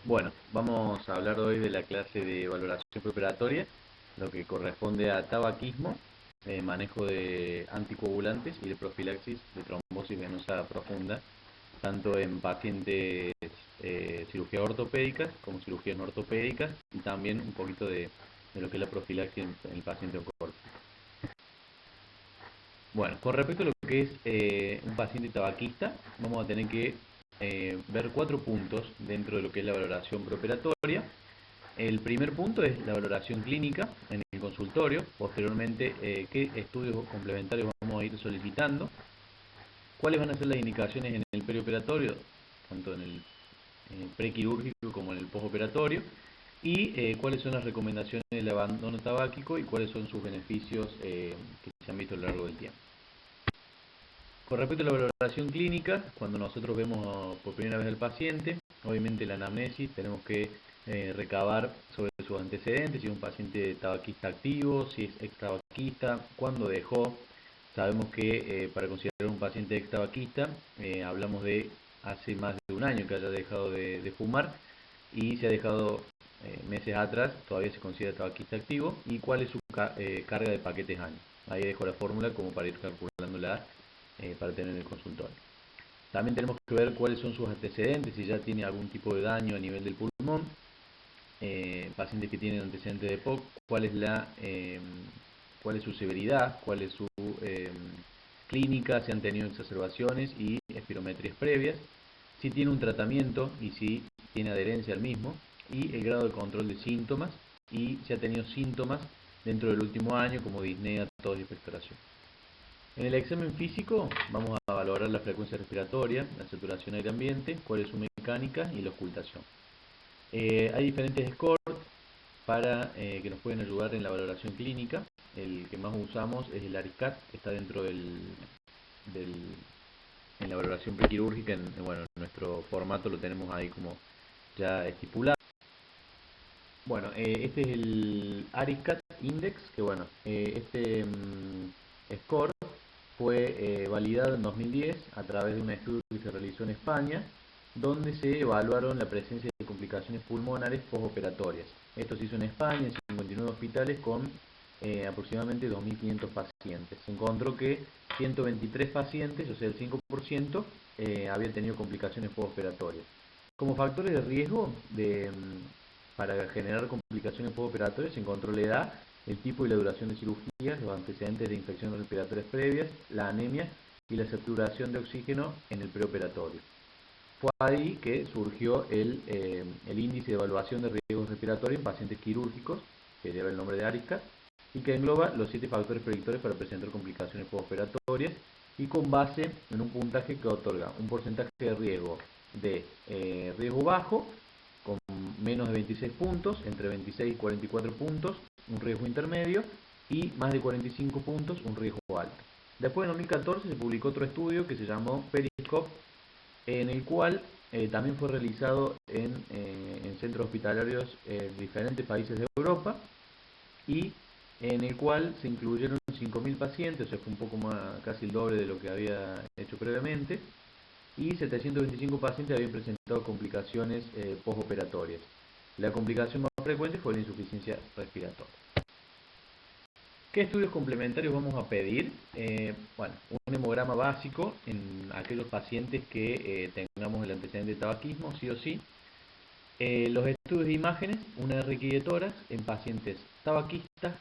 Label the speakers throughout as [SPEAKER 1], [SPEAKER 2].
[SPEAKER 1] Bueno, vamos a hablar hoy de la clase de valoración preoperatoria, lo que corresponde a tabaquismo, manejo de anticoagulantes y de profilaxis de trombosis venosa profunda, tanto en pacientes cirugía ortopédicas como cirugías no ortopédicas y también un poquito de lo que es la profilaxis en el paciente oncológico. Bueno, con respecto a lo que es un paciente tabaquista, vamos a tener que ver 4 puntos dentro de lo que es la valoración preoperatoria. El primer punto es la valoración clínica en el consultorio. Posteriormente, qué estudios complementarios vamos a ir solicitando. Cuáles van a ser las indicaciones en el perioperatorio, tanto en el prequirúrgico como en el postoperatorio. Y cuáles son las recomendaciones del abandono tabáquico y cuáles son sus beneficios que se han visto a lo largo del tiempo. Con respecto a la valoración clínica, cuando nosotros vemos por primera vez al paciente, obviamente la anamnesis tenemos que recabar sobre sus antecedentes, si es un paciente tabaquista activo, si es ex tabaquista, cuándo dejó. Sabemos que para considerar un paciente ex tabaquista hablamos de hace más de un año que haya dejado de fumar, y si ha dejado meses atrás todavía se considera tabaquista activo, y cuál es su carga de paquetes año. Ahí dejo la fórmula como para ir calculándola para tener en el consultorio. También tenemos que ver cuáles son sus antecedentes, si ya tiene algún tipo de daño a nivel del pulmón, pacientes que tienen antecedentes de POC, cuál es su severidad, cuál es su clínica, si han tenido exacerbaciones y espirometrías previas, si tiene un tratamiento y si tiene adherencia al mismo, y el grado de control de síntomas, y si ha tenido síntomas dentro del último año como disnea, tos y expectoración. En el examen físico vamos a valorar la frecuencia respiratoria, la saturación aire ambiente, cuál es su mecánica y la ocultación. Hay diferentes scores que nos pueden ayudar en la valoración clínica. El que más usamos es el ARICAT, que está dentro del en la valoración prequirúrgica. Bueno, en nuestro formato lo tenemos ahí como ya estipulado. Bueno, este es el ARICAT Index, que bueno, score fue validado en 2010 a través de un estudio que se realizó en España, donde se evaluaron la presencia de complicaciones pulmonares postoperatorias. Esto se hizo en España, en 59 hospitales con aproximadamente 2.500 pacientes. Se encontró que 123 pacientes, o sea el 5%, habían tenido complicaciones postoperatorias. Como factores de riesgo para generar complicaciones postoperatorias se encontró la edad, el tipo y la duración de cirugías, los antecedentes de infecciones respiratorias previas, la anemia y la saturación de oxígeno en el preoperatorio. Fue ahí que surgió el índice de evaluación de riesgos respiratorios en pacientes quirúrgicos, que lleva el nombre de ARICA, y que engloba los 7 factores predictores para presentar complicaciones postoperatorias, y con base en un puntaje que otorga un porcentaje de riesgo de riesgo bajo, con menos de 26 puntos, entre 26 y 44 puntos, un riesgo intermedio, y más de 45 puntos, un riesgo alto. Después, en 2014, se publicó otro estudio que se llamó Periscope, en el cual también fue realizado en centros hospitalarios en diferentes países de Europa, y en el cual se incluyeron 5.000 pacientes, o sea, fue un poco más, casi el doble de lo que había hecho previamente, y 725 pacientes habían presentado complicaciones postoperatorias. La complicación más frecuente fue la insuficiencia respiratoria. ¿Qué estudios complementarios vamos a pedir? Bueno, un hemograma básico en aquellos pacientes que tengamos el antecedente de tabaquismo, sí o sí. Los estudios de imágenes, una RQI de tórax en pacientes tabaquistas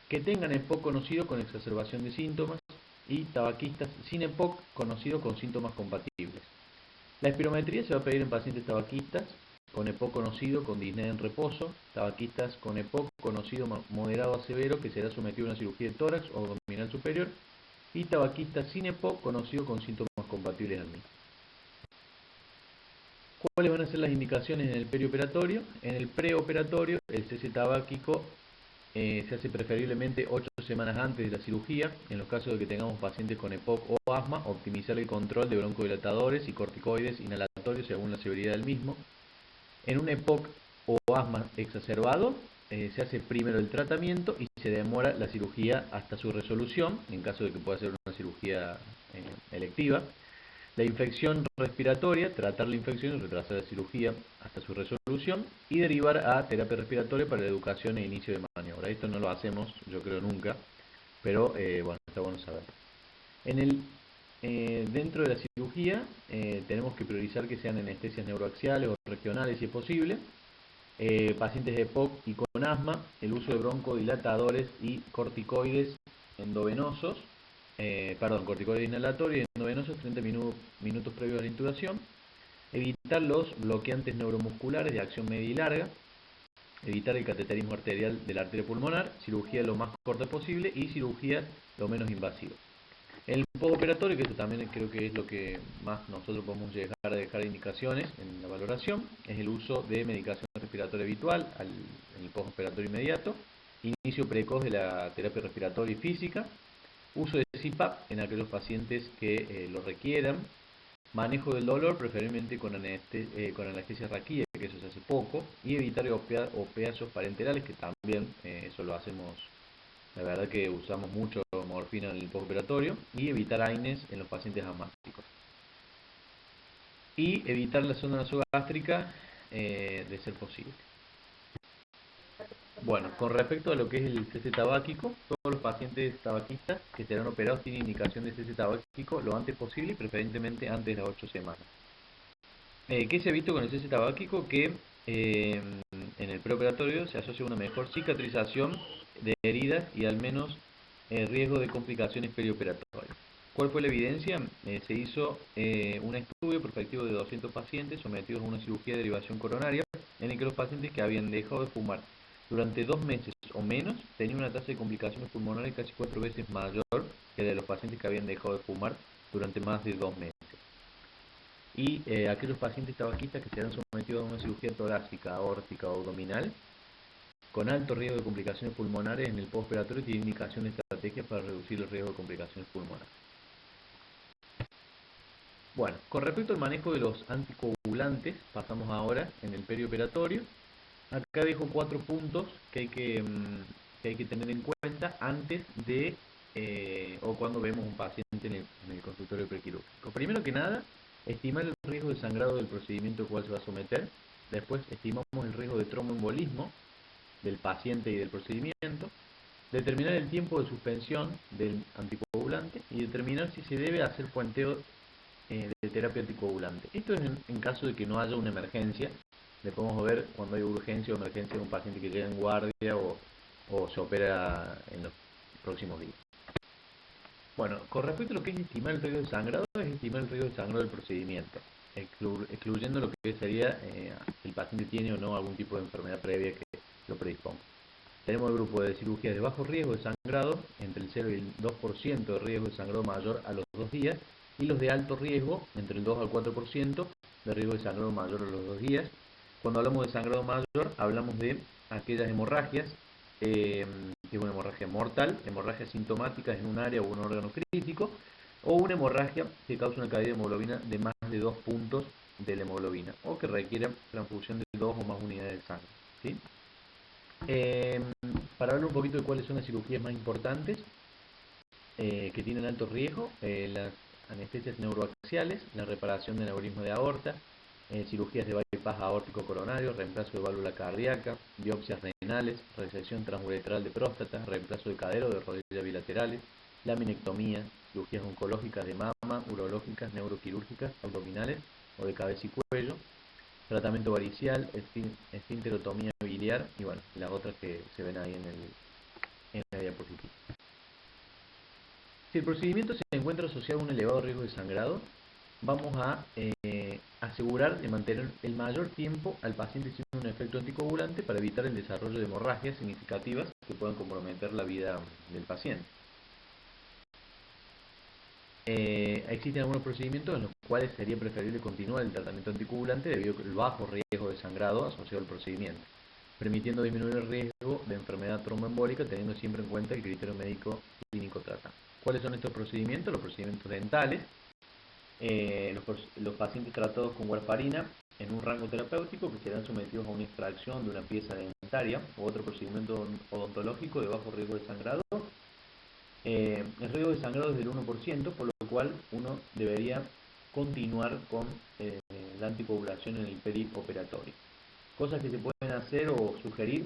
[SPEAKER 1] que tengan EPOC conocido con exacerbación de síntomas, y tabaquistas sin EPOC conocido con síntomas compatibles. La espirometría se va a pedir en pacientes tabaquistas con EPOC conocido con disnea en reposo, tabaquistas con EPOC conocido moderado a severo que será sometido a una cirugía de tórax o abdominal superior, y tabaquistas sin EPOC conocido con síntomas compatibles al mismo. ¿Cuáles van a ser las indicaciones en el perioperatorio? En el preoperatorio, el cese tabáquico se hace preferiblemente 8 semanas antes de la cirugía. En los casos de que tengamos pacientes con EPOC o asma, optimizar el control de broncodilatadores y corticoides inhalatorios según la severidad del mismo. En un EPOC o asma exacerbado, se hace primero el tratamiento y se demora la cirugía hasta su resolución, en caso de que pueda ser una cirugía electiva. La infección respiratoria, tratar la infección y retrasar la cirugía hasta su resolución y derivar a terapia respiratoria para la educación e inicio de maniobra. Esto no lo hacemos, yo creo, nunca, pero bueno, está bueno saber. Dentro de la cirugía tenemos que priorizar que sean anestesias neuroaxiales o regionales si es posible. Pacientes de EPOC y con asma, el uso de broncodilatadores y corticoides endovenosos, corticoides inhalatorios y endovenosos 30 minutos previos a la intubación. Evitar los bloqueantes neuromusculares de acción media y larga. Evitar el cateterismo arterial de la arteria pulmonar, cirugía lo más corta posible y cirugía lo menos invasiva. El postoperatorio, que esto también creo que es lo que más nosotros podemos llegar a dejar indicaciones en la valoración, es el uso de medicación respiratoria habitual en el postoperatorio inmediato, inicio precoz de la terapia respiratoria y física, uso de CPAP en aquellos pacientes que lo requieran, manejo del dolor, preferiblemente con anestesia raquídea, que eso se hace poco, y evitar opiáceos parenterales, que también eso lo hacemos. La verdad que usamos mucho morfina en el postoperatorio y evitar AINES en los pacientes asmáticos. Y evitar la sonda nasogástrica de ser posible. Bueno, con respecto a lo que es el cese tabáquico, todos los pacientes tabaquistas que serán operados tienen indicación de cese tabáquico lo antes posible y preferentemente antes de las 8 semanas. ¿Qué se ha visto con el cese tabáquico? Que en el preoperatorio se asocia una mejor cicatrización de heridas y al menos riesgo de complicaciones perioperatorias. ¿Cuál fue la evidencia? Se hizo un estudio prospectivo de 200 pacientes sometidos a una cirugía de derivación coronaria en el que los pacientes que habían dejado de fumar durante 2 meses o menos tenían una tasa de complicaciones pulmonares casi 4 veces mayor que la de los pacientes que habían dejado de fumar durante más de 2 meses. Y aquellos pacientes tabaquistas que serán sometidos a una cirugía torácica, aórtica o abdominal con alto riesgo de complicaciones pulmonares en el postoperatorio tiene indicación de estrategia para reducir el riesgo de complicaciones pulmonares. Bueno, con respecto al manejo de los anticoagulantes, pasamos ahora en el perioperatorio. Acá dejo 4 puntos que hay que tener en cuenta antes de o cuando vemos un paciente en el consultorio prequirúrgico. Primero que nada, estimar el riesgo de sangrado del procedimiento al cual se va a someter. Después estimamos el riesgo de tromboembolismo del paciente y del procedimiento. Determinar el tiempo de suspensión del anticoagulante y determinar si se debe hacer puenteo de terapia anticoagulante. Esto es en caso de que no haya una emergencia. Le podemos ver cuando hay urgencia o emergencia de un paciente que llega en guardia o se opera en los próximos días. Bueno, con respecto a lo que es estimar el riesgo de sangrado, es estimar el riesgo de sangrado del procedimiento, excluyendo lo que sería si el paciente tiene o no algún tipo de enfermedad previa que lo predisponga. Tenemos el grupo de cirugías de bajo riesgo de sangrado, entre el 0 y el 2% de riesgo de sangrado mayor a los 2 días, y los de alto riesgo, entre el 2 al 4% de riesgo de sangrado mayor a los 2 días. Cuando hablamos de sangrado mayor, hablamos de aquellas hemorragias, que es una hemorragia mortal, hemorragias sintomáticas en un área o un órgano crítico, o una hemorragia que causa una caída de hemoglobina de más de 2 puntos de la hemoglobina, o que requiere transfusión de 2 o más unidades de sangre, ¿sí? Para hablar un poquito de cuáles son las cirugías más importantes que tienen alto riesgo, las anestesias neuroaxiales, la reparación del aneurisma de aorta, cirugías de bypass aórtico coronario, reemplazo de válvula cardíaca, biopsias renales, resección transuretral de próstata, reemplazo de cadera o de rodillas bilaterales, laminectomía, cirugías oncológicas de mama, urológicas, neuroquirúrgicas, abdominales o de cabeza y cuello, tratamiento varicial, esfínterotomía biliar y bueno, las otras que se ven ahí en la diapositiva. Si el procedimiento se encuentra asociado a un elevado riesgo de sangrado, vamos a asegurar de mantener el mayor tiempo al paciente sin un efecto anticoagulante para evitar el desarrollo de hemorragias significativas que puedan comprometer la vida del paciente. Existen algunos procedimientos en los cuales sería preferible continuar el tratamiento anticoagulante debido al bajo riesgo de sangrado asociado al procedimiento, permitiendo disminuir el riesgo de enfermedad tromboembólica teniendo siempre en cuenta el criterio médico clínico tratante. ¿Cuáles son estos procedimientos? Los procedimientos dentales, los pacientes tratados con warfarina en un rango terapéutico que serán sometidos a una extracción de una pieza dentaria o otro procedimiento odontológico de bajo riesgo de sangrado. El riesgo de sangrado es del 1%, por lo cual uno debería continuar con la anticoagulación en el perioperatorio. Cosas que se pueden hacer o sugerir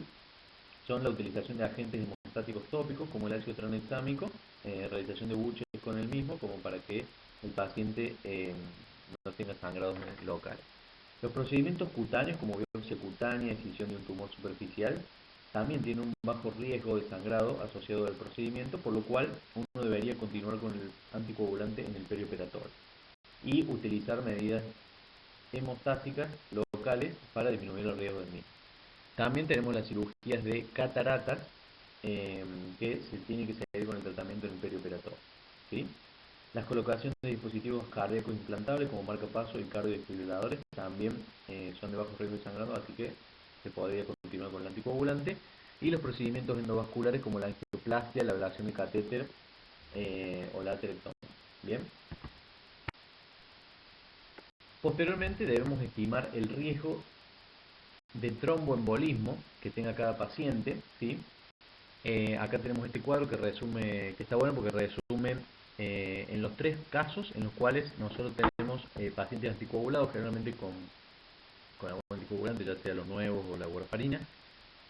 [SPEAKER 1] son la utilización de agentes hemostáticos tópicos como el ácido tranexámico, realización de buches con el mismo como para que el paciente no tenga sangrados locales. Los procedimientos cutáneos como biopsia cutánea, excisión de un tumor superficial, también tienen un bajo riesgo de sangrado asociado al procedimiento, por lo cual uno debería continuar con el anticoagulante en el perioperatorio y utilizar medidas hemostásicas locales para disminuir el riesgo del mismo. También tenemos las cirugías de cataratas que se tiene que seguir con el tratamiento en el perioperatorio, ¿sí? Las colocaciones de dispositivos cardíacos implantables como marcapasos y cardiodesfibriladores también son de bajo riesgo de sangrado, así que se podría continuar con el anticoagulante. Y los procedimientos endovasculares como la angioplastia, la ablación de catéter o la aterectomía. Bien. Posteriormente debemos estimar el riesgo de tromboembolismo que tenga cada paciente, ¿sí? Acá tenemos este cuadro que resume, que está bueno porque resume en los 3 casos en los cuales nosotros tenemos pacientes anticoagulados, generalmente con algún anticoagulante, ya sea los nuevos o la warfarina,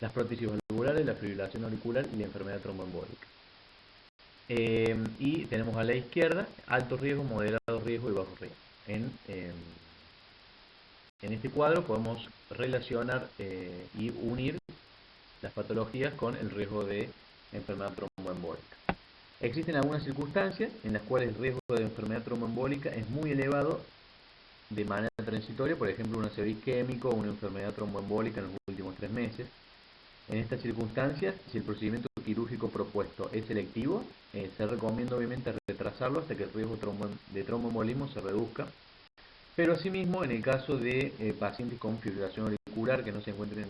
[SPEAKER 1] las prótesis valvulares, la fibrilación auricular y la enfermedad tromboembólica. Y tenemos a la izquierda alto riesgo, moderado riesgo y bajo riesgo. En este cuadro podemos relacionar y unir las patologías con el riesgo de enfermedad tromboembólica. Existen algunas circunstancias en las cuales el riesgo de enfermedad tromboembólica es muy elevado de manera transitoria, por ejemplo un ácido isquémico o una enfermedad tromboembólica en los últimos 3 meses. En estas circunstancias, si el procedimiento quirúrgico propuesto es selectivo, se recomienda obviamente retrasarlo hasta que el riesgo de tromboembolismo se reduzca. Pero asimismo, en el caso de pacientes con fibrilación auricular que no se encuentren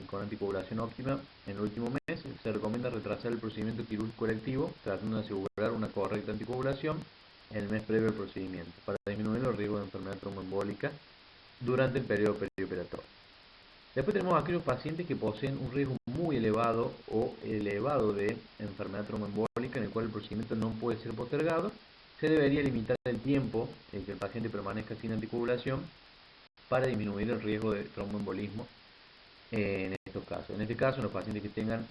[SPEAKER 1] con anticoagulación óptima en el último mes, se recomienda retrasar el procedimiento quirúrgico electivo, tratando de asegurar una correcta anticoagulación en el mes previo al procedimiento, para disminuir los riesgos de enfermedad tromboembólica durante el periodo perioperatorio. Después tenemos aquellos pacientes que poseen un riesgo muy elevado o elevado de enfermedad tromboembólica en el cual el procedimiento no puede ser postergado. Se debería limitar el tiempo en que el paciente permanezca sin anticoagulación para disminuir el riesgo de tromboembolismo en estos casos. En este caso, en los pacientes que tengan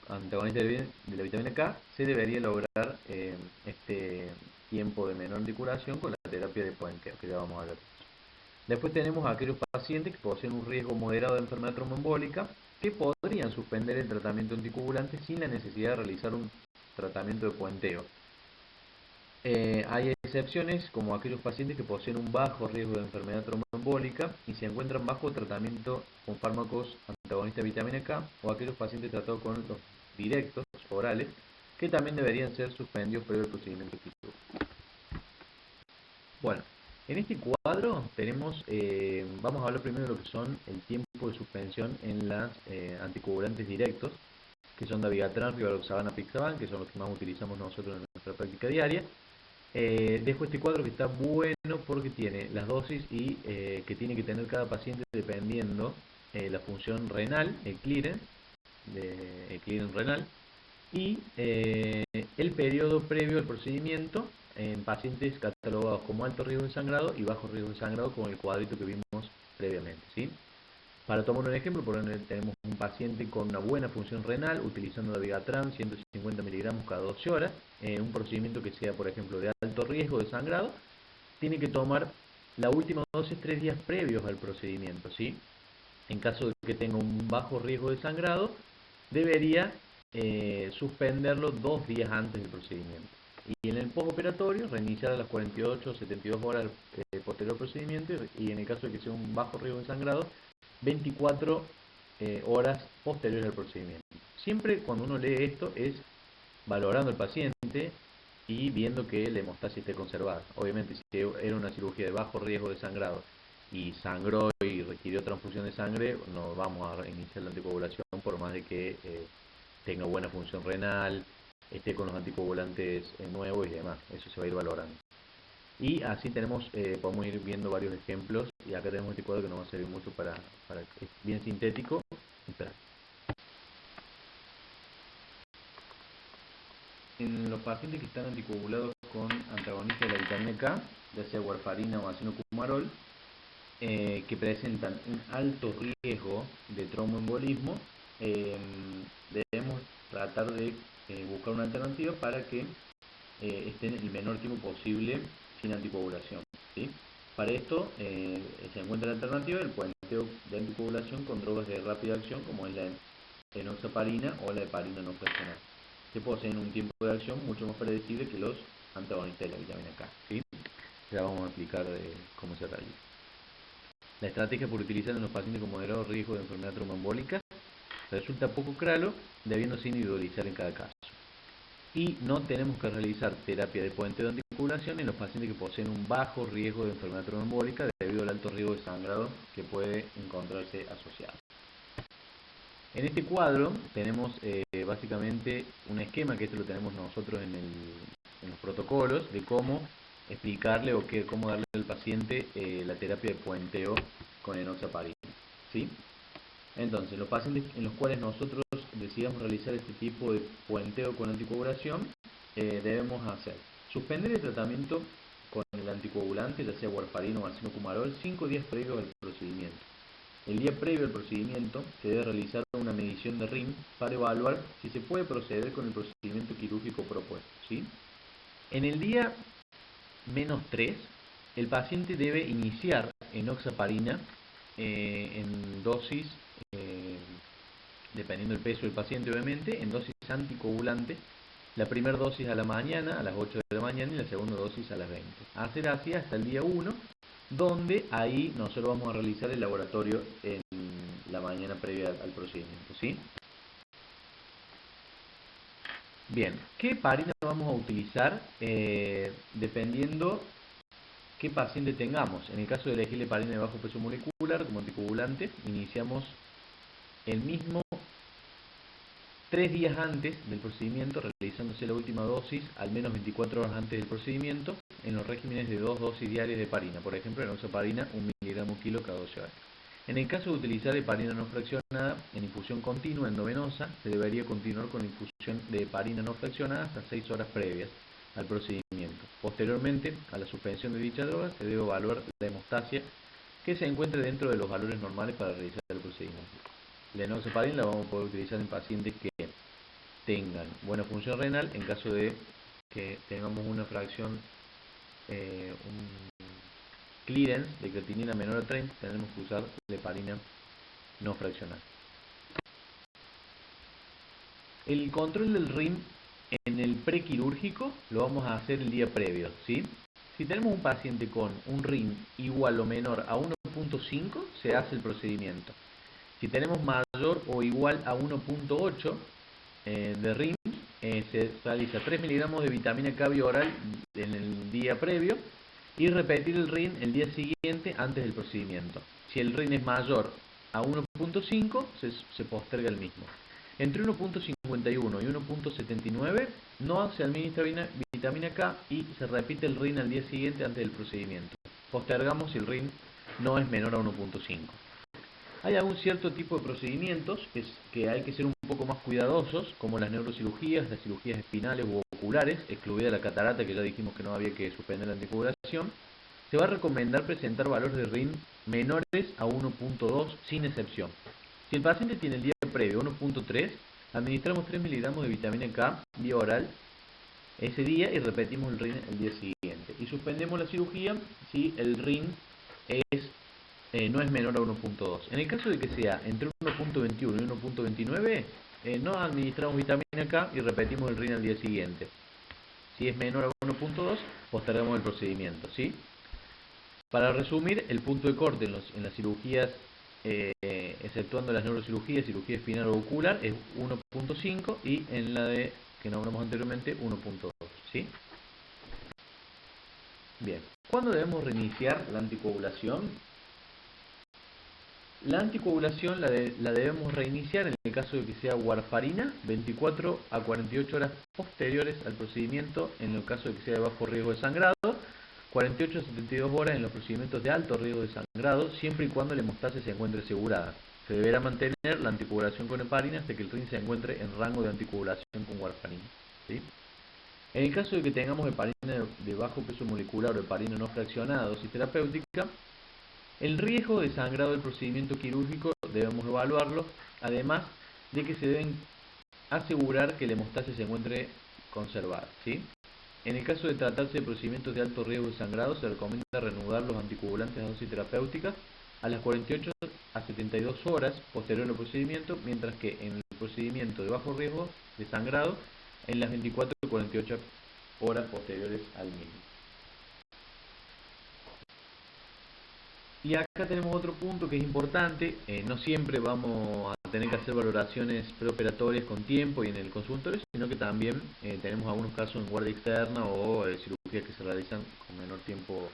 [SPEAKER 1] antagonistas de la vitamina K, se debería lograr este tiempo de menor anticoagulación con la terapia de point care, que ya vamos a ver. Después tenemos a aquellos pacientes que poseen un riesgo moderado de enfermedad tromboembólica que podrían suspender el tratamiento anticoagulante sin la necesidad de realizar un tratamiento de puenteo. Hay excepciones como aquellos pacientes que poseen un bajo riesgo de enfermedad tromboembólica y se encuentran bajo tratamiento con fármacos antagonistas de vitamina K, o aquellos pacientes tratados con los directos orales que también deberían ser suspendidos previo al procedimiento quirúrgico. Bueno, en este cuadro tenemos, vamos a hablar primero de lo que son el tiempo de suspensión en las anticoagulantes directos, que son dabigatran, rivaroxaban, apixaban, que son los que más utilizamos nosotros en nuestra práctica diaria. Dejo este cuadro que está bueno porque tiene las dosis y que tiene que tener cada paciente dependiendo la función renal, el clearance renal, y el periodo previo al procedimiento en pacientes catalogados como alto riesgo de sangrado y bajo riesgo de sangrado, con el cuadrito que vimos previamente, ¿sí? Para tomar un ejemplo, por ejemplo, tenemos un paciente con una buena función renal utilizando dabigatran 150 miligramos cada 12 horas, un procedimiento que sea, por ejemplo, de alto riesgo de sangrado, tiene que tomar la última dosis 3 días previos al procedimiento, ¿sí? En caso de que tenga un bajo riesgo de sangrado, debería suspenderlo 2 días antes del procedimiento. Y en el postoperatorio, reiniciar a las 48 o 72 horas posterior al procedimiento, y en el caso de que sea un bajo riesgo de sangrado, 24 horas posteriores al procedimiento. Siempre cuando uno lee esto es valorando al paciente y viendo que la hemostasia esté conservada. Obviamente, si era una cirugía de bajo riesgo de sangrado y sangró y requirió transfusión de sangre, no vamos a iniciar la anticoagulación por más de que tenga buena función renal, esté con los anticoagulantes nuevos y demás. Eso se va a ir valorando. Y así podemos ir viendo varios ejemplos, y acá tenemos este cuadro que nos va a servir mucho para que es bien sintético y práctico. En los pacientes que están anticoagulados con antagonistas de la vitamina K, ya sea warfarina o acinocumarol, que presentan un alto riesgo de tromboembolismo, debemos tratar de buscar una alternativa para que estén el menor tiempo posible sin anticoagulación, ¿sí? Para esto se encuentra la alternativa del puenteo de anticoagulación con drogas de rápida acción como es la enoxaparina o la heparina no fraccionada, que poseen un tiempo de acción mucho más predecible que los antagonistas de la vitamina K, ¿sí? Ya vamos a explicar cómo se realiza. La estrategia por utilizar en los pacientes con moderado riesgo de enfermedad tromboembólica resulta poco claro, debiéndose individualizar en cada caso. Y no tenemos que realizar terapia de puenteo de anticoagulación en los pacientes que poseen un bajo riesgo de enfermedad tromboembólica debido al alto riesgo de sangrado que puede encontrarse asociado. En este cuadro tenemos básicamente un esquema, que esto lo tenemos nosotros en los protocolos, de cómo explicarle o cómo darle al paciente la terapia de puenteo con enoxaparina, ¿sí? Entonces, los pacientes en los cuales nosotros decidamos realizar este tipo de puenteo con anticoagulación, debemos hacer suspender el tratamiento con el anticoagulante, ya sea warfarina o acinocumarol, 5 días previos al procedimiento. El día previo al procedimiento se debe realizar una medición de RIM para evaluar si se puede proceder con el procedimiento quirúrgico propuesto, ¿sí? En el día -3, el paciente debe iniciar enoxaparina en dosis, dependiendo del peso del paciente obviamente, en dosis anticoagulante. La primera dosis a la mañana, a las 8 de la mañana, y la segunda dosis a las 20. Hacer así hasta el día 1, donde ahí nosotros vamos a realizar el laboratorio en la mañana previa al procedimiento, ¿sí? Bien, ¿qué heparina vamos a utilizar? Dependiendo qué paciente tengamos. En el caso de elegir heparina de bajo peso molecular como anticoagulante, iniciamos el mismo 3 días antes del procedimiento, realizándose la última dosis al menos 24 horas antes del procedimiento, en los regímenes de 2 dosis diarias de heparina. Por ejemplo, en enoxaparina 1 mg kilo cada 12 horas. En el caso de utilizar heparina no fraccionada en infusión continua endovenosa, se debería continuar con la infusión de heparina no fraccionada hasta 6 horas previas al procedimiento. Posteriormente, a la suspensión de dicha droga, se debe evaluar la hemostasia que se encuentre dentro de los valores normales para realizar el procedimiento. La enoxaparina la vamos a poder utilizar en pacientes que tengan buena función renal, en caso de que tengamos una fracción, un clearance de creatinina menor a 30, tenemos que usar la heparina no fraccionada. El control del RIM en el prequirúrgico lo vamos a hacer el día previo, ¿sí? Si tenemos un paciente con un RIM igual o menor a 1.5, se hace el procedimiento. Si tenemos mayor o igual a 1.8 de RIM, se realiza 3 miligramos de vitamina K oral en el día previo y repetir el RIN el día siguiente antes del procedimiento. Si el RIN es mayor a 1.5, se posterga el mismo. Entre 1.51 y 1.79 no se administra vitamina K y se repite el RIN al día siguiente antes del procedimiento. Postergamos si el RIN no es menor a 1.5. Hay algún cierto tipo de procedimientos que hay que ser un poco más cuidadosos, como las neurocirugías, las cirugías espinales u oculares, excluida la catarata, que ya dijimos que no había que suspender la anticoagulación. Se va a recomendar presentar valores de RIN menores a 1.2 sin excepción. Si el paciente tiene el día previo 1.3, administramos 3 miligramos de vitamina K vía oral ese día y repetimos el RIN el día siguiente. Y suspendemos la cirugía si el RIN no es menor a 1.2. En el caso de que sea entre 1.21 y 1.29, no administramos vitamina K y repetimos el RIN al día siguiente. Si es menor a 1.2, postergamos el procedimiento, ¿sí? Para resumir, el punto de corte en las cirugías, exceptuando las neurocirugías, cirugía espinal o ocular, es 1.5 y en la que nombramos anteriormente 1.2, ¿sí? Bien, ¿cuándo debemos reiniciar la anticoagulación? La anticoagulación la debemos reiniciar en el caso de que sea warfarina 24 a 48 horas posteriores al procedimiento, en el caso de que sea de bajo riesgo de sangrado, 48 a 72 horas en los procedimientos de alto riesgo de sangrado, siempre y cuando la hemostasia se encuentre asegurada. Se deberá mantener la anticoagulación con heparina hasta que el RIN se encuentre en rango de anticoagulación con warfarina, ¿sí? En el caso de que tengamos heparina de bajo peso molecular o heparina no fraccionada dosis terapéutica, el riesgo de sangrado del procedimiento quirúrgico debemos evaluarlo, además de que se deben asegurar que la hemostasia se encuentre conservada, ¿sí? En el caso de tratarse de procedimientos de alto riesgo de sangrado, se recomienda reanudar los anticoagulantes a dosis terapéutica a las 48 a 72 horas posterior al procedimiento, mientras que en el procedimiento de bajo riesgo de sangrado, en las 24 a 48 horas posteriores al mismo. Y acá tenemos otro punto que es importante. No siempre vamos a tener que hacer valoraciones preoperatorias con tiempo y en el consultorio, sino que también tenemos algunos casos en guardia externa o cirugías que se realizan con menor tiempo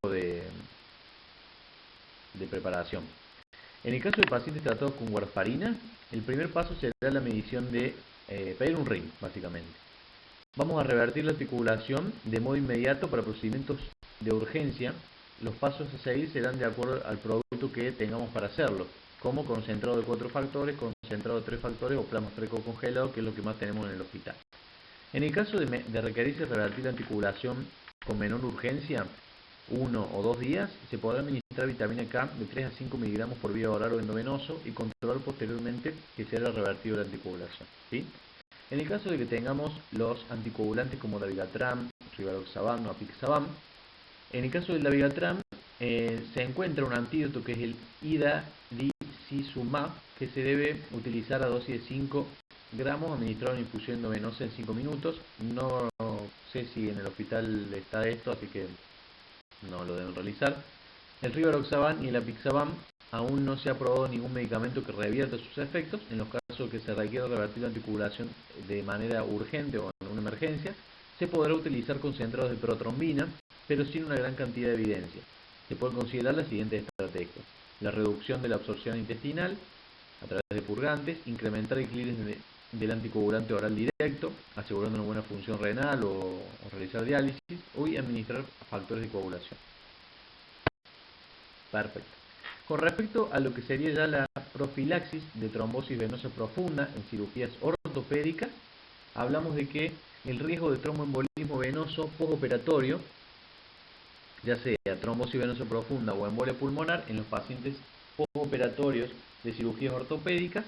[SPEAKER 1] de preparación. En el caso de pacientes tratados con warfarina, el primer paso será la medición de pedir un ring, básicamente. Vamos a revertir la articulación de modo inmediato para procedimientos de urgencia. Los pasos a seguir serán de acuerdo al producto que tengamos para hacerlo, como concentrado de 4 factores, concentrado de 3 factores o plasma fresco congelado, que es lo que más tenemos en el hospital. En el caso de requerirse revertir la articulación con menor urgencia, 1 o 2 días, se podrá administrar vitamina K de 3 a 5 miligramos por vía oral o endovenoso y controlar posteriormente que se haya revertido la anticoagulación, ¿sí? En el caso de que tengamos los anticoagulantes como dabigatran, rivaroxaban o apixaban, en el caso del dabigatran se encuentra un antídoto que es el idacizumab, que se debe utilizar a dosis de 5 gramos administrado en infusión endovenosa en 5 minutos. No sé si en el hospital está esto, así que no lo deben realizar. El rivaroxaban y el apixaban aún no se ha probado ningún medicamento que revierta sus efectos. En los casos que se requiera revertir la anticoagulación de manera urgente o en una emergencia, se podrá utilizar concentrados de protrombina, pero sin una gran cantidad de evidencia. Se puede considerar las siguientes estrategias: la reducción de la absorción intestinal a través de purgantes, incrementar el clearance del anticoagulante oral directo, asegurando una buena función renal o realizar diálisis, y administrar factores de coagulación. Perfecto. Con respecto a lo que sería ya la profilaxis de trombosis venosa profunda en cirugías ortopédicas, hablamos de que el riesgo de tromboembolismo venoso postoperatorio, ya sea trombosis venosa profunda o embolia pulmonar en los pacientes postoperatorios de cirugías ortopédicas,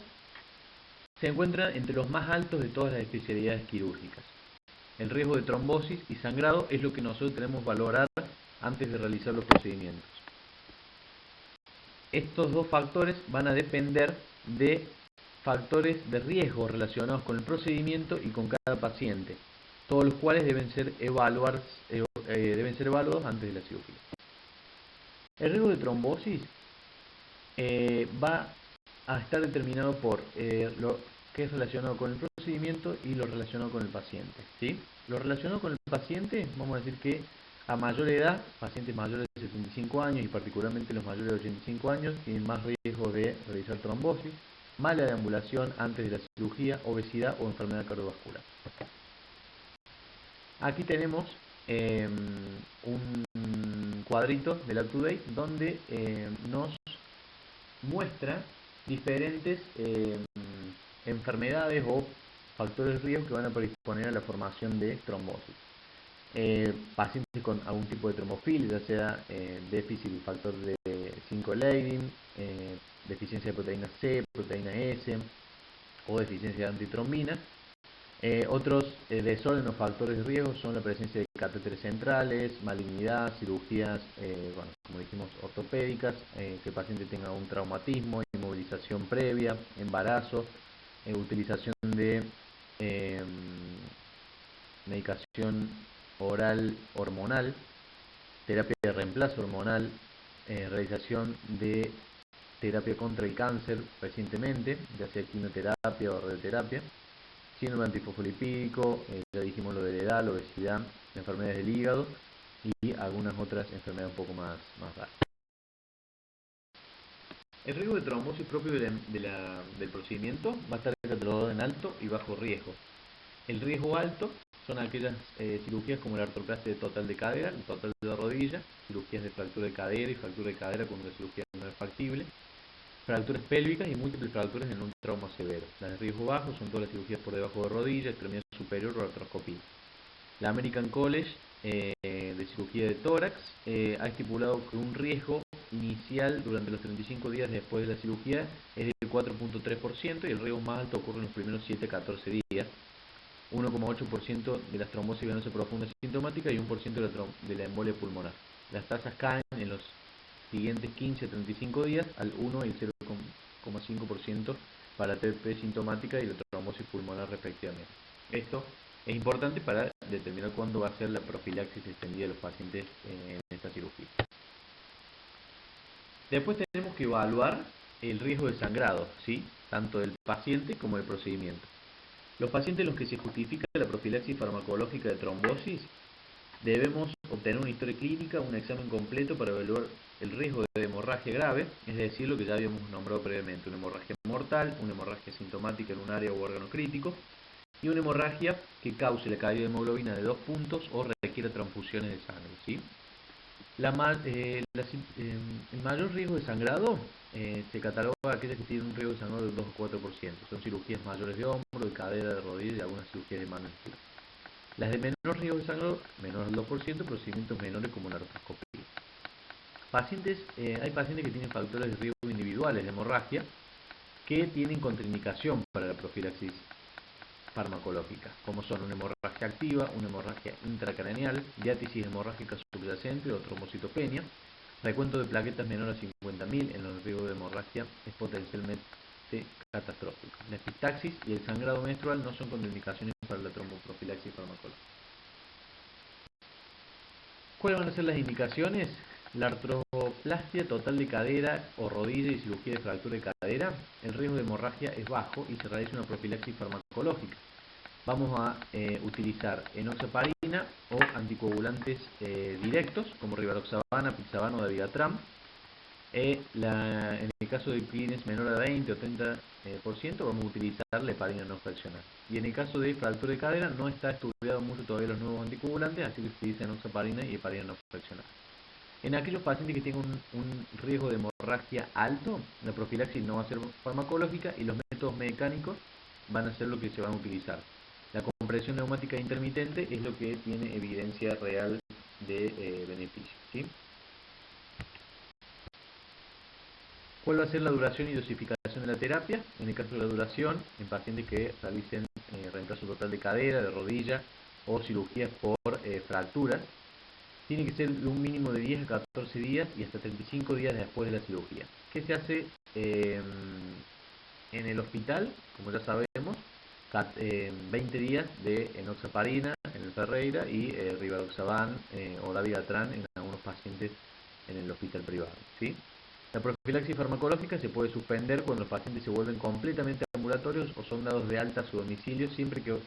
[SPEAKER 1] se encuentra entre los más altos de todas las especialidades quirúrgicas. El riesgo de trombosis y sangrado es lo que nosotros tenemos que valorar antes de realizar los procedimientos. Estos dos factores van a depender de factores de riesgo relacionados con el procedimiento y con cada paciente, todos los cuales deben ser evaluados antes de la cirugía. El riesgo de trombosis va a estar determinado por lo que es relacionado con el procedimiento y lo relacionado con el paciente, ¿sí? Lo relacionado con el paciente, vamos a decir que a mayor edad, pacientes mayores de 75 años y particularmente los mayores de 85 años tienen más riesgo de realizar trombosis, mala deambulación antes de la cirugía, obesidad o enfermedad cardiovascular. Aquí tenemos un cuadrito del UpToDate donde nos muestra diferentes enfermedades o factores de riesgo que van a predisponer a la formación de trombosis. Pacientes con algún tipo de trombofilia, ya sea déficit del factor de 5-Leydin, deficiencia de proteína C, proteína S o deficiencia de antitrombina. Otros desórdenes o factores de riesgo son la presencia de catéteres centrales, malignidad, cirugías, como dijimos, ortopédicas, que el paciente tenga un traumatismo, inmovilización previa, embarazo, utilización de medicación oral hormonal, terapia de reemplazo hormonal, realización de terapia contra el cáncer recientemente, ya sea quimioterapia o radioterapia, síndrome antifosfolipídico, ya dijimos lo de la edad, la obesidad, enfermedades del hígado y algunas otras enfermedades un poco más raras. El riesgo de trombosis propio del procedimiento va a estar catalogado en alto y bajo riesgo. El riesgo alto son aquellas cirugías como la artroplastia total de cadera, el total de la rodilla, cirugías de fractura de cadera y fractura de cadera cuando la cirugía no es factible. fracturas pélvicas y múltiples fracturas en un trauma severo. Las de riesgo bajo son todas las cirugías por debajo de rodilla, extremidad superior o artroscopía. La American College de cirugía de tórax ha estipulado que un riesgo inicial durante los 35 días después de la cirugía es del 4.3% y el riesgo más alto ocurre en los primeros 7 a 14 días. 1,8% de las trombosis venosas profundas sintomáticas y 1% de la embolia pulmonar. Las tasas caen en los siguientes 15 a 35 días al 1 y el 0,5% para la TP sintomática y la trombosis pulmonar respectivamente. Esto es importante para determinar cuándo va a ser la profilaxis extendida de los pacientes en esta cirugía. Después tenemos que evaluar el riesgo de sangrado, ¿sí? Tanto del paciente como del procedimiento. Los pacientes en los que se justifica la profilaxis farmacológica de trombosis debemos obtener una historia clínica, un examen completo para evaluar el riesgo de hemorragia grave, es decir, lo que ya habíamos nombrado previamente, una hemorragia mortal, una hemorragia sintomática en un área o órgano crítico, y una hemorragia que cause la caída de hemoglobina de 2 puntos o requiera transfusiones de sangre, ¿sí? El mayor riesgo de sangrado se cataloga aquellas que tienen un riesgo de sangrado del 2 o 4%. Son cirugías mayores de hombro, de cadera, de rodilla y algunas cirugías de mano y pie. Las de menor riesgo de sangrado, menor al 2%, procedimientos menores como la artroscopía. Hay pacientes que tienen factores de riesgo individuales de hemorragia que tienen contraindicación para la profilaxis farmacológica, como son una hemorragia activa, una hemorragia intracraneal, diátesis hemorrágica subyacente o trombocitopenia. Recuento de plaquetas menor a 50.000 en los riesgos de hemorragia es potencialmente catastrófico. La epistaxis y el sangrado menstrual no son contraindicaciones para la tromboprofilaxis farmacológica. ¿Cuáles van a ser las indicaciones? La artroplastia total de cadera o rodilla y cirugía de fractura de cadera. El riesgo de hemorragia es bajo y se realiza una profilaxis farmacológica. Vamos a utilizar enoxaparina o anticoagulantes directos como rivaroxabana, apixabana o dabigatran. En el caso de clínex menor a 20 o 30%, vamos a utilizar la heparina no fraccionada. Y en el caso de fractura de cadera no está estudiado mucho todavía los nuevos anticoagulantes, así que se utiliza enoxaparina y heparina no fraccionada. En aquellos pacientes que tengan un riesgo de hemorragia alto, la profilaxis no va a ser farmacológica y los métodos mecánicos van a ser lo que se van a utilizar. La compresión neumática intermitente es lo que tiene evidencia real de beneficio, ¿sí? ¿Cuál va a ser la duración y dosificación de la terapia? En el caso de la duración, en pacientes que realicen reemplazo total de cadera, de rodilla o cirugías por fracturas, tiene que ser de un mínimo de 10 a 14 días y hasta 35 días después de la cirugía. ¿Qué se hace en el hospital? Como ya sabemos, 20 días de enoxaparina en el Ferreira y rivaroxaban o dabigatran en algunos pacientes en el hospital privado, ¿sí? La profilaxis farmacológica se puede suspender cuando los pacientes se vuelven completamente ambulatorios o son dados de alta a su domicilio siempre que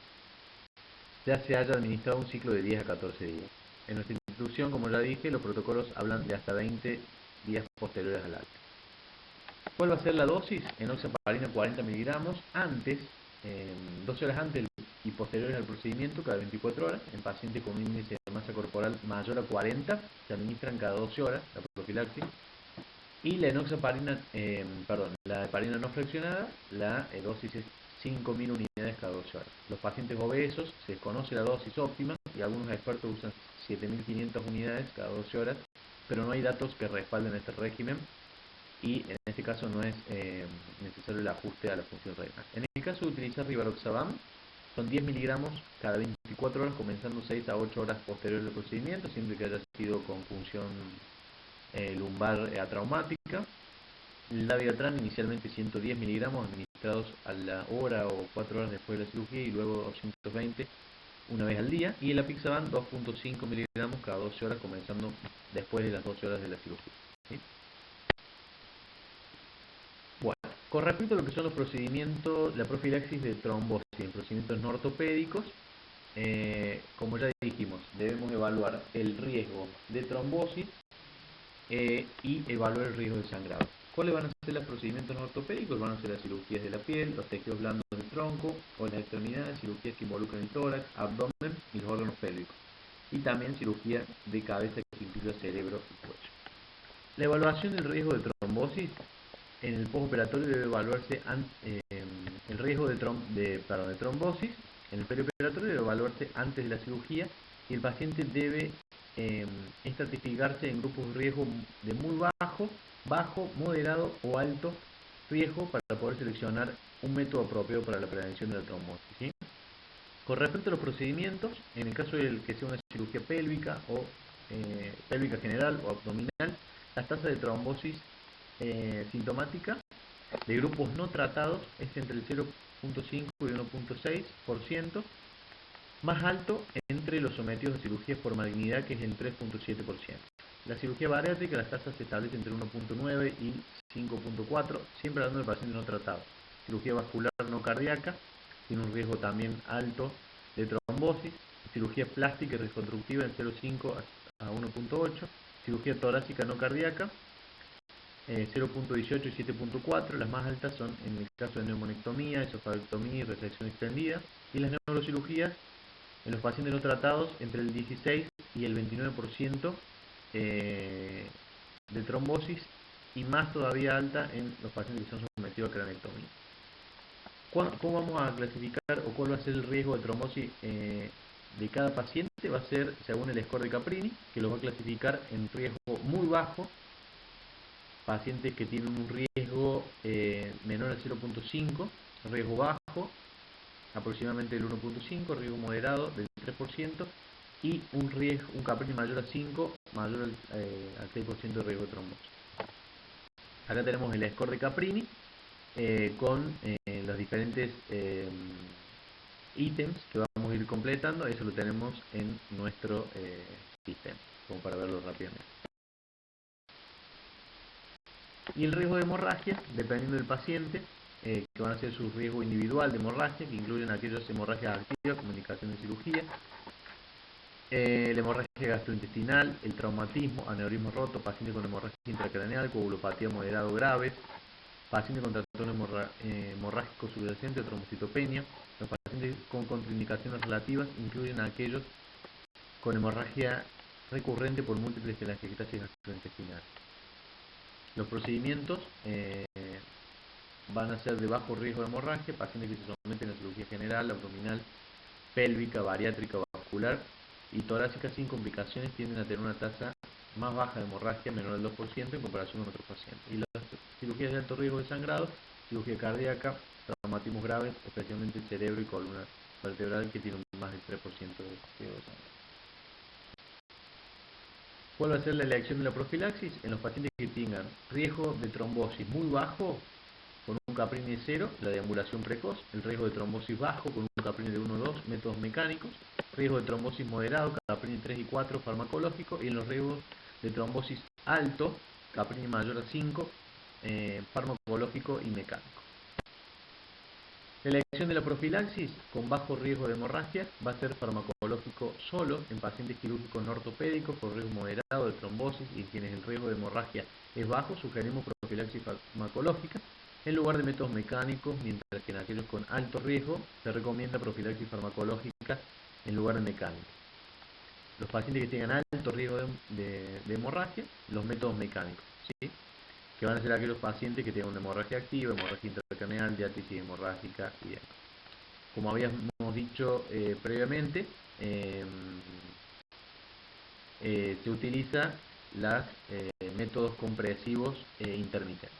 [SPEAKER 1] ya se haya administrado un ciclo de 10 a 14 días. En nuestra institución, como ya dije, los protocolos hablan de hasta 20 días posteriores al alta. ¿Cuál va a ser la dosis? Enoxaparina 40 miligramos antes, 12 horas antes y posteriores al procedimiento, cada 24 horas. En pacientes con un índice de masa corporal mayor a 40, se administran cada 12 horas la profilaxis. Y la enoxaparina, la heparina no fraccionada, la dosis es 5.000 unidades cada 12 horas. Los pacientes obesos se desconoce la dosis óptima y algunos expertos usan 7.500 unidades cada 12 horas, pero no hay datos que respalden este régimen y en este caso no es necesario el ajuste a la función renal. En el caso de utilizar rivaroxaban, son 10 miligramos cada 24 horas, comenzando 6 a 8 horas posteriores al procedimiento, siempre que haya sido con función lumbar atraumática. El dabigatran inicialmente 110 miligramos administrados a la hora o 4 horas después de la cirugía y luego 220 una vez al día. Y el apixaban 2.5 miligramos cada 12 horas comenzando después de las 12 horas de la cirugía, ¿sí? Bueno, con respecto a lo que son los procedimientos, la profilaxis de trombosis en procedimientos no ortopédicos, como ya dijimos, debemos evaluar el riesgo de trombosis y evaluar el riesgo de sangrado. ¿Cuáles van a ser los procedimientos no ortopédicos? Van a ser las cirugías de la piel, los tejidos blandos del tronco o las extremidades, cirugías que involucran el tórax, abdomen y los órganos pélvicos. Y también cirugía de cabeza que incluye cerebro y cuello. La evaluación del riesgo de trombosis En el postoperatorio debe evaluarse el riesgo de trombosis. En el perioperatorio debe evaluarse antes de la cirugía y el paciente debe estratificarse en grupos de riesgo de muy bajo, moderado o alto riesgo para poder seleccionar un método apropiado para la prevención de la trombosis, ¿sí? Con respecto a los procedimientos, en el caso de que sea una cirugía pélvica o pélvica general o abdominal, las tasas de trombosis sintomática de grupos no tratados es entre el 0.5 y 1.6%, más alto entre los sometidos a cirugías por malignidad, que es el 3.7%. La cirugía bariátrica, las tasas se establecen entre 1.9 y 5.4, siempre hablando del paciente no tratado. Cirugía vascular no cardíaca, tiene un riesgo también alto de trombosis. Cirugía plástica y reconstructiva en 0.5 a 1.8. Cirugía torácica no cardíaca, 0.18 y 7.4, las más altas son en el caso de neumonectomía, esofagoectomía y resección extendida, y las neurocirugías en los pacientes no tratados entre el 16 y el 29% de trombosis, y más todavía alta en los pacientes que son sometidos a cranectomía. ¿Cómo vamos a clasificar o cuál va a ser el riesgo de trombosis de cada paciente? Va a ser según el score de Caprini, que lo va a clasificar en riesgo muy bajo, pacientes que tienen un riesgo menor al 0.5, riesgo bajo aproximadamente del 1.5, riesgo moderado del 3% y un Caprini mayor a 5, mayor al 6% de riesgo de trombosis. Acá tenemos el score de Caprini con los diferentes ítems que vamos a ir completando. Eso lo tenemos en nuestro sistema, como para verlo rápidamente. Y el riesgo de hemorragia, dependiendo del paciente, que van a ser su riesgo individual de hemorragia, que incluyen aquellas hemorragias activas, como indicación de cirugía, la hemorragia gastrointestinal, el traumatismo, aneurisma roto, paciente con hemorragia intracraneal, coagulopatía moderado o grave, paciente con trastorno hemorrágico subyacente o trombocitopenia. Los pacientes con contraindicaciones relativas incluyen a aquellos con hemorragia recurrente por múltiples telangiectasias gastrointestinales. Los procedimientos van a ser de bajo riesgo de hemorragia, pacientes que se someten a cirugía general, abdominal, pélvica, bariátrica o vascular, y torácica sin complicaciones tienden a tener una tasa más baja de hemorragia, menor al 2% en comparación con otros pacientes. Y las cirugías de alto riesgo de sangrado, cirugía cardíaca, traumatismos graves, especialmente cerebro y columna vertebral, que tienen más del 3% de riesgo de sangrado. ¿Cuál va a ser la elección de la profilaxis? En los pacientes que tengan riesgo de trombosis muy bajo, con un Caprini de 0, la deambulación precoz. El riesgo de trombosis bajo, con un Caprini de 1 o 2, métodos mecánicos. Riesgo de trombosis moderado, Caprini 3 y 4, farmacológico. Y en los riesgos de trombosis alto, Caprini mayor a 5, farmacológico y mecánico. La elección de la profilaxis con bajo riesgo de hemorragia va a ser farmacológico solo en pacientes quirúrgicos no ortopédicos con riesgo moderado de trombosis, y en quienes el riesgo de hemorragia es bajo sugerimos profilaxis farmacológica en lugar de métodos mecánicos, mientras que en aquellos con alto riesgo se recomienda profilaxis farmacológica en lugar de mecánica. Los pacientes que tengan alto riesgo de hemorragia, los métodos mecánicos, ¿sí?, que van a ser aquellos pacientes que tengan una hemorragia activa, hemorragia intracraneal, diátesis hemorrágica y demás. Como habíamos dicho previamente, se utiliza los métodos compresivos intermitentes.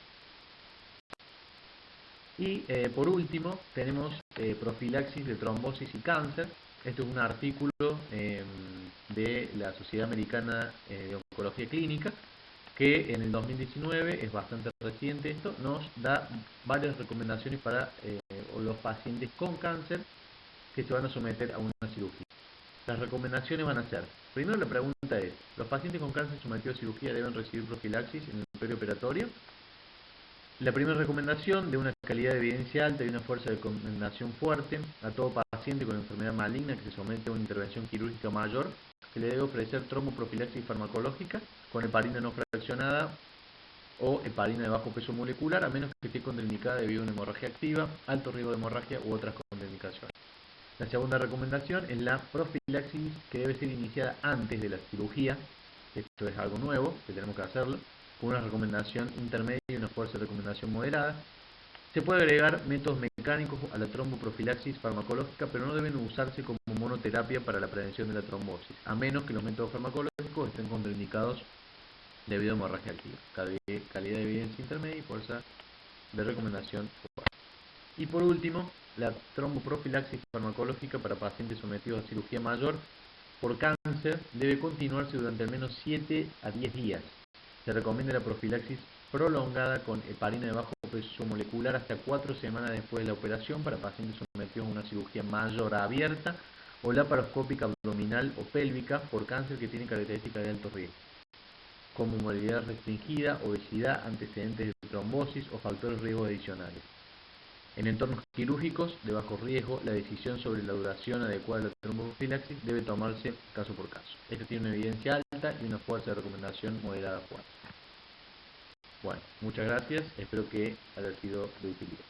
[SPEAKER 1] Y por último tenemos profilaxis de trombosis y cáncer. Esto es un artículo de la Sociedad Americana de Oncología Clínica, que en el 2019, es bastante reciente esto, nos da varias recomendaciones para los pacientes con cáncer que se van a someter a una cirugía. Las recomendaciones van a ser, primero la pregunta es, ¿los pacientes con cáncer sometidos a cirugía deben recibir profilaxis en el perioperatorio? La primera recomendación, de una calidad de evidencia alta y una fuerza de recomendación fuerte a todo paciente con enfermedad maligna que se somete a una intervención quirúrgica mayor, que le debe ofrecer tromboprofilaxis farmacológica con heparina no fraccionada o heparina de bajo peso molecular, a menos que esté contraindicada debido a una hemorragia activa, alto riesgo de hemorragia u otras contraindicaciones. La segunda recomendación es la profilaxis, que debe ser iniciada antes de la cirugía. Esto es algo nuevo, que tenemos que hacerlo, con una recomendación intermedia y una fuerza de recomendación moderada. Se puede agregar métodos mecánicos a la tromboprofilaxis farmacológica, pero no deben usarse como monoterapia para la prevención de la trombosis, a menos que los métodos farmacológicos estén contraindicados debido a hemorragia activa. Calidad de evidencia intermedia y fuerza de recomendación fuerte. Y por último, la tromboprofilaxis farmacológica para pacientes sometidos a cirugía mayor por cáncer debe continuarse durante al menos 7 a 10 días. Se recomienda la profilaxis prolongada con heparina de bajo peso molecular hasta 4 semanas después de la operación para pacientes sometidos a una cirugía mayor abierta o laparoscópica abdominal o pélvica por cáncer que tiene características de alto riesgo, como movilidad restringida, obesidad, antecedentes de trombosis o factores de riesgo adicionales. En entornos quirúrgicos de bajo riesgo, la decisión sobre la duración adecuada de la tromboprofilaxis debe tomarse caso por caso. Esta tiene una evidencia alta y una fuerza de recomendación moderada fuerte. Bueno, muchas gracias, espero que haya sido de utilidad.